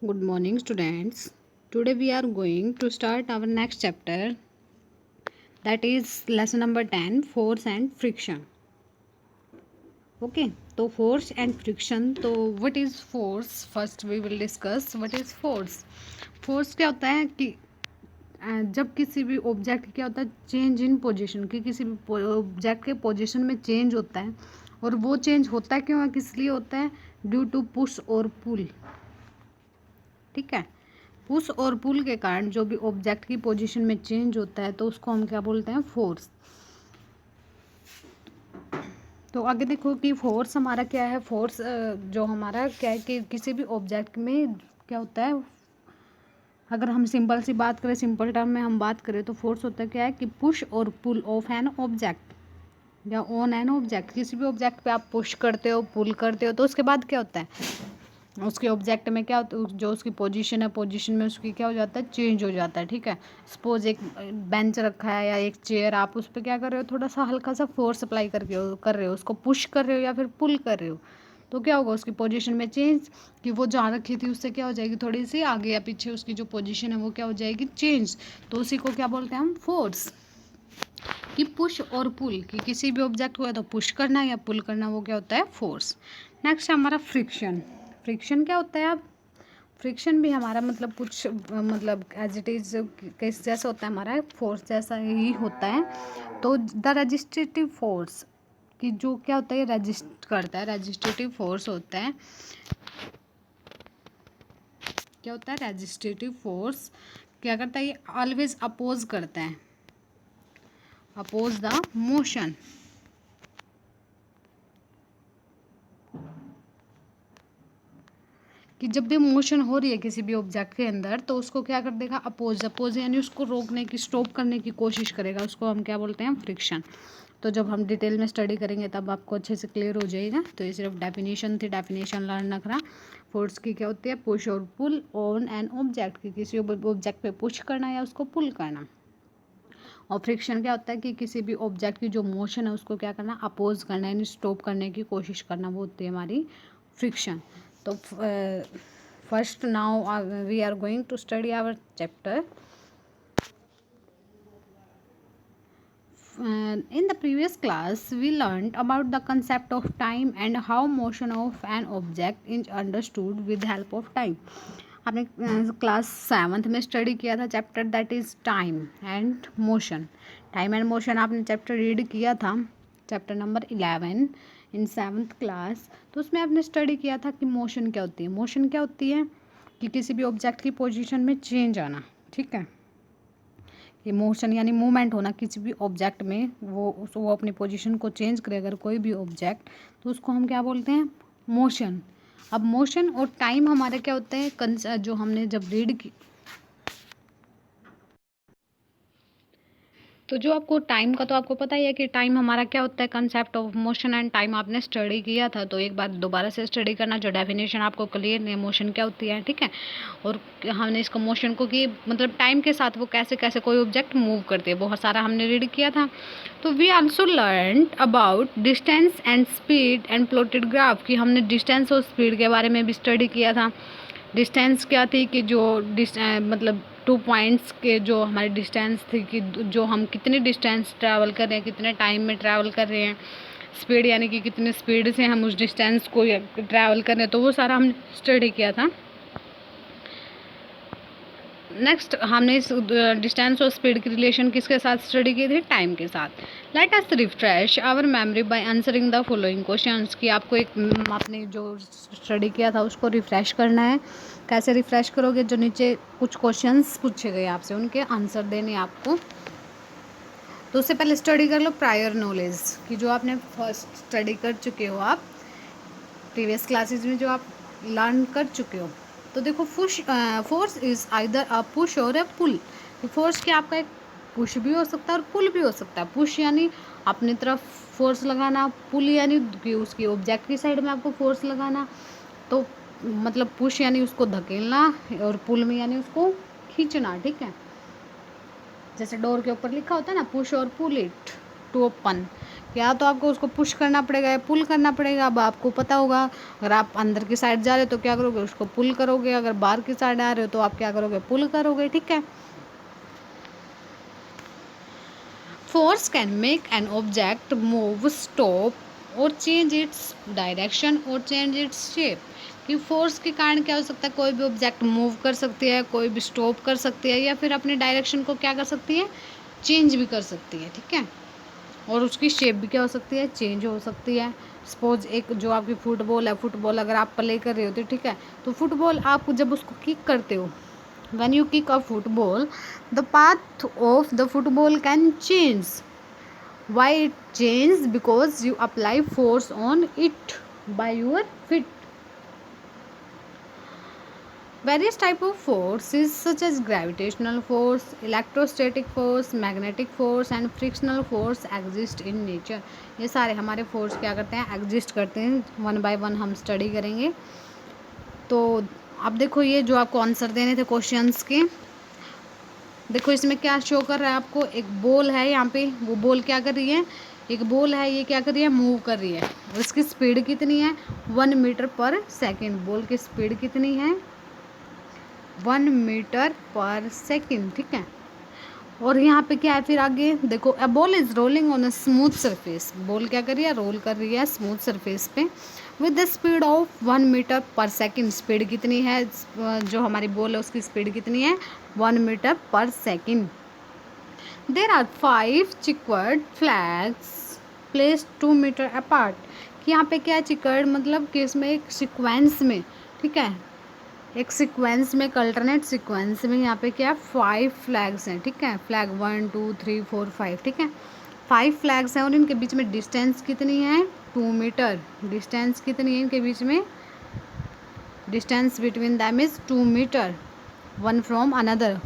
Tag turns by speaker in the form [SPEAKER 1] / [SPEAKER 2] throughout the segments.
[SPEAKER 1] Good morning, students. Today we are going to start our next chapter, that is lesson number 10, force and friction. Okay, so force and friction. तो what is force? First we will discuss what is force. Force क्या होता है कि जब किसी भी object क्या होता है चेंज इन पोजीशन, कि किसी भी ऑब्जेक्ट के पोजीशन में चेंज होता है, और वो चेंज होता है क्यों है, किस लिए होता है, ड्यू टू पुश और पुल. ठीक है, पुश और पुल के कारण जो भी ऑब्जेक्ट की पोजीशन में चेंज होता है तो उसको हम क्या बोलते हैं, फोर्स. तो आगे देखो कि फोर्स हमारा क्या है. फोर्स जो हमारा क्या है कि किसी भी ऑब्जेक्ट में क्या होता है, अगर हम सिंपल सी बात करें, सिंपल टर्म में हम बात करें तो फोर्स होता है क्या है कि पुश और पुल ऑफ एन ऑब्जेक्ट या ऑन एन ऑब्जेक्ट. किसी भी ऑब्जेक्ट पे आप पुश करते हो, पुल करते हो, तो उसके बाद क्या होता है, उसके ऑब्जेक्ट में क्या होता है, जो उसकी पोजीशन है, पोजीशन में उसकी क्या हो जाता है, चेंज हो जाता है. ठीक है, सपोज एक बेंच रखा है या एक चेयर, आप उस पर क्या कर रहे हो, थोड़ा सा हल्का सा फोर्स अप्लाई करके कर रहे हो, उसको पुश कर रहे हो या फिर पुल कर रहे हो, तो क्या होगा, उसकी पोजीशन में चेंज, कि वो जहाँ रखी थी उससे क्या हो जाएगी, थोड़ी सी आगे या पीछे उसकी जो पोजीशन है वो क्या हो जाएगी, चेंज. तो उसी को क्या बोलते हैं हम, फोर्स. कि पुश और पुल, कि किसी भी ऑब्जेक्ट को या तो पुश करना या पुल करना, वो क्या होता है, फोर्स. नेक्स्ट हमारा फ्रिक्शन. फ्रिक्शन क्या होता है, अब फ्रिक्शन भी हमारा मतलब कुछ मतलब एज इट इज़ कैसे जैसा होता है, हमारा फोर्स जैसा ही होता है. तो द रजिस्ट्रेटिव फोर्स, कि जो क्या होता है, रजिस्ट करता है, रजिस्ट्रेटिव फोर्स होता है. क्या होता है, रजिस्ट्रेटिव फोर्स क्या करता है, ये ऑलवेज अपोज करता है, अपोज द मोशन. कि जब भी मोशन हो रही है किसी भी ऑब्जेक्ट के अंदर, तो उसको क्या कर देगा, अपोज. अपोज यानी उसको रोकने की, स्टॉप करने की कोशिश करेगा, उसको हम क्या बोलते हैं, फ्रिक्शन. तो जब हम डिटेल में स्टडी करेंगे तब आपको अच्छे से क्लियर हो जाएगा. तो ये सिर्फ डेफिनेशन थी, डेफिनेशन लर्न रखना. फोर्स की क्या होती है, पुश और पुल ऑन एन ऑब्जेक्ट, की किसी ऑब्जेक्ट पे पुश करना या उसको पुल करना. और फ्रिक्शन क्या होता है कि किसी भी ऑब्जेक्ट की जो मोशन है उसको क्या करना, अपोज करना, यानी स्टॉप करने की कोशिश करना, वो होती है हमारी फ्रिक्शन. तो first now we are going to study our chapter. In the previous class we learned about the concept of time and how motion of an object is understood with the help of time. आपने class 7th में study किया था chapter that is time and motion. Time and motion आपने chapter read किया था, chapter number 11 इन 7th class. तो उसमें आपने स्टडी किया था कि मोशन क्या होती है. मोशन क्या होती है कि किसी भी ऑब्जेक्ट की पोजीशन में चेंज आना. ठीक है, ये मोशन यानी मूवमेंट होना किसी भी ऑब्जेक्ट में, वो अपनी पोजीशन को चेंज करे अगर कोई भी ऑब्जेक्ट, तो उसको हम क्या बोलते हैं, मोशन. अब मोशन और टाइम हमारे क्या होते हैं, जो हमने जब रीड की, तो जो आपको टाइम का तो आपको पता ही है कि टाइम हमारा क्या होता है, concept of motion and time आपने स्टडी किया था. तो एक बार दोबारा से स्टडी करना, जो डेफिनेशन आपको क्लियर नहीं, मोशन क्या होती है. ठीक है, और हमने इसको मोशन को कि मतलब टाइम के साथ वो कैसे कैसे कोई ऑब्जेक्ट मूव करते हैं, बहुत सारा हमने रीड किया था. तो we also learn about distance and speed and plotted graph, कि हमने डिस्टेंस और स्पीड के बारे में भी स्टडी किया था. डिस्टेंस क्या थी कि जो मतलब 2 पॉइंट्स के जो हमारी डिस्टेंस थी, कि जो हम कितनी डिस्टेंस ट्रैवल कर रहे हैं, कितने टाइम में ट्रैवल कर रहे हैं. स्पीड यानी कि कितने स्पीड से हम उस डिस्टेंस को ट्रैवल कर रहे हैं, तो वो सारा हमने स्टडी किया था. नेक्स्ट हमने इस डिस्टेंस और स्पीड की रिलेशन किसके साथ स्टडी की थी, टाइम के साथ. Let us refresh our memory by answering the following questions. कि आपको एक आपने जो स्टडी किया था उसको रिफ्रेश करना है. कैसे रिफ्रेश करोगे, जो नीचे कुछ क्वेश्चंस पूछे गए आपसे, उनके आंसर देने आपको. तो उससे पहले स्टडी कर लो प्रायर नॉलेज, कि जो आपने फर्स्ट स्टडी कर चुके हो, आप प्रीवियस क्लासेस में जो आप लर्न कर चुके हो. तो देखो, force is either a push और अ पुल. फोर्स क्या, आपका एक पुश भी हो सकता है और पुल भी हो सकता है. पुश यानी अपनी तरफ फोर्स लगाना, पुल यानी कि उसकी ऑब्जेक्ट की साइड में आपको फोर्स लगाना. तो मतलब पुश यानी उसको धकेलना, और पुल में यानी उसको खींचना. ठीक है, जैसे डोर के ऊपर लिखा होता है ना, पुश और पुल इट टू ओपन, या तो आपको उसको पुश करना पड़ेगा या पुल करना पड़ेगा। अब आपको पता होगा, अगर आप अंदर की साइड जा रहे हो तो क्या करोगे, उसको पुल करोगे, अगर बाहर की साइड आ रहे हो तो आप क्या करोगे, पुल करोगे। ठीक है। Force can make an object move, stop और चेंज इट्स डायरेक्शन और चेंज इट्स शेप। कि फोर्स के कारण क्या हो सकता है, कोई भी ऑब्जेक्ट मूव कर सकती है, कोई भी स्टॉप कर सकती है, या फिर अपने डायरेक्शन को क्या कर सकती है, चेंज भी कर सकती है। ठीक है। और उसकी शेप भी क्या हो सकती है, चेंज हो सकती है। सपोज एक जो आपकी फुटबॉल है, फुटबॉल अगर आप प्ले कर रहे होते, ठीक है, तो फुटबॉल आप जब उसको किक करते हो, when you kick a football, the path of the football can change. Why it changes? Because you apply force on it by your feet. Various type of forces such as gravitational force, electrostatic force, magnetic force and frictional force exist in nature. ये सारे हमारे force क्या करते हैं, exist करते हैं। One by one हम study करेंगे। तो अब देखो, ये जो आपको आंसर देने थे क्वेश्चंस के, देखो इसमें क्या शो कर रहा है आपको, एक बॉल है यहाँ पे, वो बॉल क्या कर रही है, एक बॉल है, ये क्या कर रही है, मूव कर रही है। और इसकी स्पीड कितनी है, 1 मीटर पर सेकेंड। बॉल की स्पीड कितनी है, 1 मीटर पर सेकेंड। ठीक है। और यहाँ पे क्या है फिर आगे देखो, a ball is rolling on a smooth surface. Ball क्या कर रही है, रोल कर रही है स्मूथ सरफेस पे with the speed of 1 metre per second. Speed कितनी है, जो हमारी बॉल है उसकी स्पीड कितनी है, 1 metre per second. There are 5 chequered flags placed 2 metre apart. कि यहाँ पे क्या है, चिकर्ड मतलब कि इसमें एक सिक्वेंस में, ठीक है, एक सीक्वेंस में, एक अल्टरनेट सीक्वेंस में यहाँ पे क्या 5 फ्लैग्स हैं। ठीक है, फ्लैग 1 2 3 4 5। ठीक है, 5 फ्लैग्स हैं और इनके बीच में डिस्टेंस कितनी है, 2 मीटर। डिस्टेंस कितनी है इनके बीच में, distance between them is 2 metre, one from another.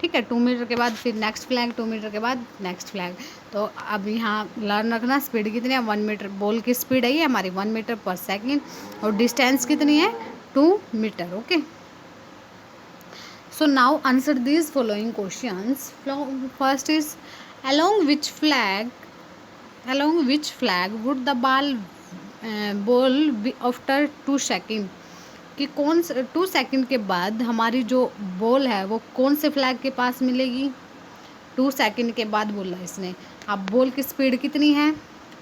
[SPEAKER 1] ठीक है, 2 मीटर के बाद फिर नेक्स्ट फ्लैग, 2 मीटर के बाद नेक्स्ट फ्लैग। तो अब यहाँ लर्न रखना, स्पीड कितनी है, 1 मीटर। बॉल की स्पीड है ये हमारी 1 मीटर पर सेकेंड और डिस्टेंस कितनी है, 2 metre. Okay, so now answer these following questions. First is, along which flag would the ball be after 2 second? कि कौन से 2 सेकंड के बाद हमारी जो बॉल है वो कौन से फ्लैग के पास मिलेगी, 2 सेकंड के बाद बोला इसने। अब बॉल की स्पीड कितनी है,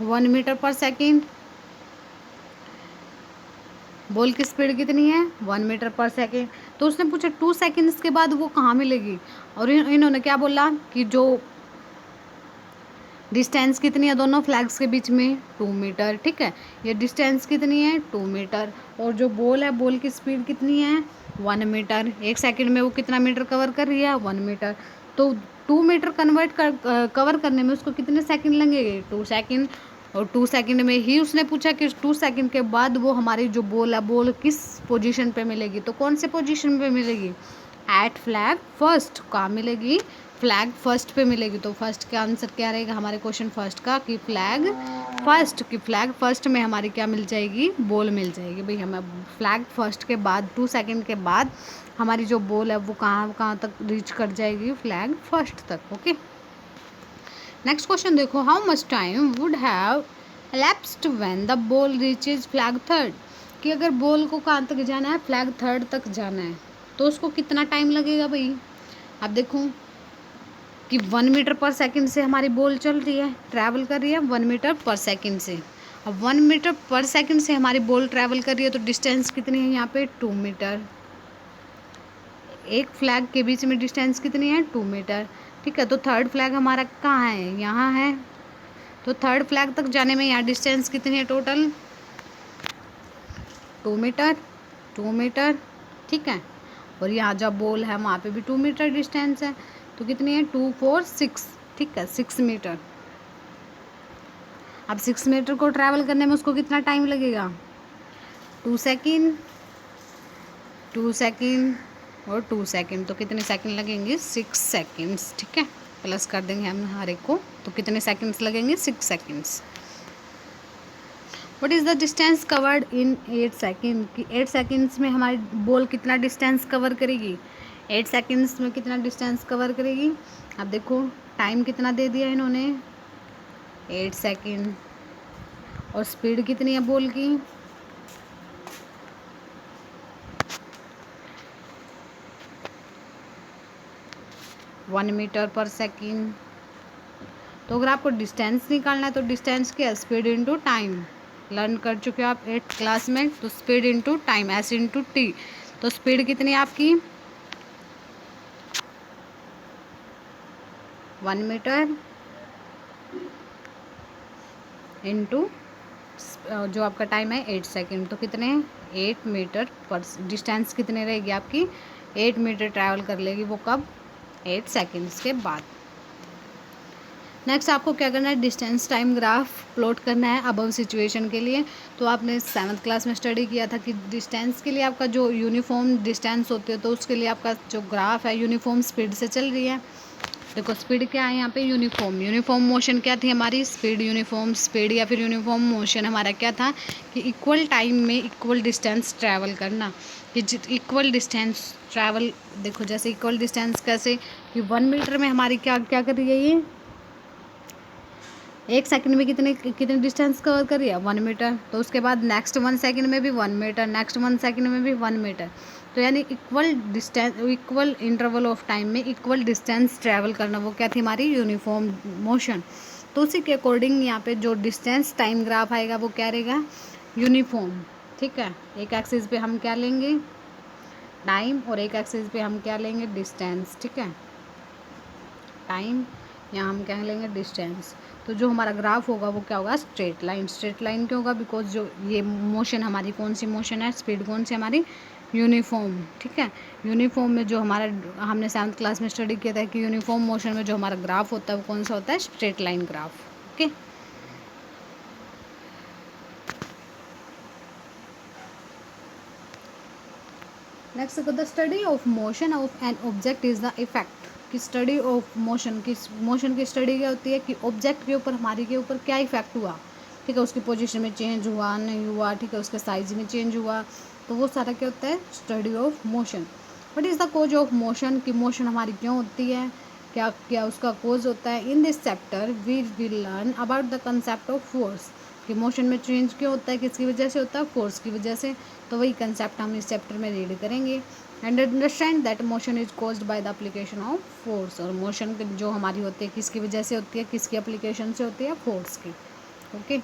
[SPEAKER 1] 1 मीटर पर सेकंड। बॉल की स्पीड कितनी है, 1 मीटर पर सेकेंड। तो उसने पूछा 2 सेकेंड्स के बाद वो कहाँ मिलेगी, और इन्होंने क्या बोला कि जो डिस्टेंस कितनी है दोनों फ्लैग्स के बीच में, 2 मीटर। ठीक है, ये डिस्टेंस कितनी है, 2 मीटर। और जो बॉल है, बॉल की स्पीड कितनी है, 1 मीटर। 1 सेकेंड में वो कितना मीटर कवर कर रही है, 1 मीटर। तो 2 मीटर कवर करने में उसको कितने सेकेंड लगेंगे, 2 सेकेंड। और 2 सेकंड में ही उसने पूछा कि 2 सेकंड के बाद वो हमारी जो बॉल है, बॉल किस पोजीशन पे मिलेगी। तो कौन से पोजीशन पे मिलेगी, एट फ्लैग फर्स्ट। कहाँ मिलेगी, फ्लैग फर्स्ट पे मिलेगी। तो फर्स्ट का आंसर क्या रहेगा हमारे क्वेश्चन फर्स्ट का, कि फ्लैग फर्स्ट। कि फ्लैग फर्स्ट में हमारी क्या मिल जाएगी, बॉल मिल जाएगी। भाई हमें फ्लैग फर्स्ट के बाद 2 सेकंड के बाद हमारी जो बॉल है वो कहाँ तक रीच कर जाएगी, फ्लैग फर्स्ट तक। ओके, नेक्स्ट क्वेश्चन देखो, how much time would have elapsed when the ball reaches flag third. कि अगर बॉल को कहाँ तक जाना है, फ्लैग थर्ड तक जाना है, तो उसको कितना टाइम लगेगा भाई। अब देखो कि 1 मीटर पर सेकंड से हमारी बॉल चल रही है, ट्रैवल कर रही है 1 मीटर पर सेकंड से। अब 1 मीटर पर सेकंड से हमारी बॉल ट्रैवल कर रही है, तो डिस्टेंस कितनी है यहाँ पे, 2 मीटर। एक फ्लैग के बीच में डिस्टेंस कितनी है, 2 मीटर। ठीक है, तो थर्ड फ्लैग हमारा कहाँ है, यहाँ है। तो थर्ड फ्लैग तक जाने में यहाँ डिस्टेंस कितनी है, टोटल 2 मीटर, 2 मीटर। ठीक है, और यहाँ जब बॉल है वहाँ पे भी 2 मीटर डिस्टेंस है। तो कितनी है, 2 4 6। ठीक है, 6 मीटर। अब 6 मीटर को ट्रैवल करने में उसको कितना टाइम लगेगा, 2 सेकेंड, 2 सेकेंड और 2 सेकेंड। तो कितने सेकेंड लगेंगे, 6 सेकेंड्स। ठीक है, प्लस कर देंगे हम हर एक को, तो कितने सेकेंड्स लगेंगे, 6 seconds. What is the distance covered in 8 second. कि 8 सेकेंड्स में हमारी बॉल कितना डिस्टेंस कवर करेगी, 8 सेकेंड्स में कितना डिस्टेंस कवर करेगी। अब देखो टाइम कितना दे दिया इन्होंने, 8 सेकेंड। और स्पीड कितनी है बॉल की? 1 मीटर पर सेकेंड। तो अगर आपको डिस्टेंस निकालना है तो डिस्टेंस क्या है? Speed into time. लर्न कर चुके हो आप 8th क्लास में। तो speed into time, S into T. तो स्पीड कितनी है आपकी? 1 मीटर इंटू जो आपका टाइम है 8 सेकेंड। तो कितने? 8 मीटर पर। डिस्टेंस कितनी रहेगी आपकी? 8 मीटर ट्रैवल कर लेगी वो कब? 8 सेकेंड्स के बाद। नेक्स्ट आपको क्या करना है? डिस्टेंस टाइम ग्राफ प्लॉट करना है अबव सिचुएशन के लिए। तो आपने 7th क्लास में स्टडी किया था कि डिस्टेंस के लिए आपका जो यूनिफॉर्म डिस्टेंस होती है तो उसके लिए आपका जो ग्राफ है यूनिफॉर्म स्पीड से चल रही है। देखो स्पीड क्या है यहाँ पे? यूनिफॉर्म मोशन क्या थी हमारी? स्पीड। यूनिफॉर्म स्पीड या फिर यूनिफॉर्म मोशन हमारा क्या था कि इक्वल टाइम में इक्वल डिस्टेंस ट्रैवल करना। कि इक्वल डिस्टेंस ट्रैवल, देखो जैसे इक्वल डिस्टेंस कैसे कि 1 मीटर में हमारी क्या क्या कर रही है ये? 1 सेकंड में कितने कितने डिस्टेंस कवर कर रही है? 1 मीटर। तो उसके बाद नेक्स्ट 1 सेकंड में भी 1 मीटर, नेक्स्ट 1 सेकंड में भी 1 मीटर। तो यानी equal distance, equal interval of time में इक्वल डिस्टेंस ट्रैवल करना, वो क्या थी हमारी? Uniform motion. तो उसी के अकॉर्डिंग यहाँ पे जो डिस्टेंस टाइम ग्राफ आएगा वो क्या रहेगा? यूनिफॉर्म। ठीक है, एक एक्सिस पे हम क्या लेंगे? टाइम, और एक एक्सिस पे हम क्या लेंगे? डिस्टेंस। ठीक है, टाइम, यहाँ हम क्या लेंगे? डिस्टेंस। तो जो हमारा ग्राफ होगा वो क्या होगा? Straight line. स्ट्रेट लाइन क्यों होगा? बिकॉज जो ये मोशन हमारी कौन सी मोशन है? स्पीड कौन सी हमारी? यूनिफॉर्म। ठीक है, यूनिफॉर्म में जो हमारा, हमने 7th क्लास में स्टडी किया था कि यूनिफॉर्म मोशन में जो हमारा ग्राफ होता है वो कौन सा होता है? Straight line graph. Okay, next the study of motion of an object is the effect. कि स्टडी ऑफ मोशन की, मोशन की स्टडी क्या होती है कि ऑब्जेक्ट के ऊपर, हमारी के ऊपर क्या इफेक्ट हुआ। ठीक है, उसकी पोजीशन में चेंज हुआ नहीं हुआ, ठीक है, उसके साइज में चेंज हुआ, तो वो सारा क्या होता है? Study of motion. What is the cause of motion? कि मोशन हमारी क्यों होती है, क्या क्या उसका कोज होता है। In this chapter we will learn about the concept of force. कि मोशन में चेंज क्यों होता है, किसकी वजह से होता है? फोर्स की वजह से। तो वही कंसेप्ट हम इस चैप्टर में रीड करेंगे। And understand that motion is caused by the application of force. और मोशन जो हमारी होती है किसकी वजह से होती है? किसकी एप्लीकेशन से होती है? फोर्स की। ओके।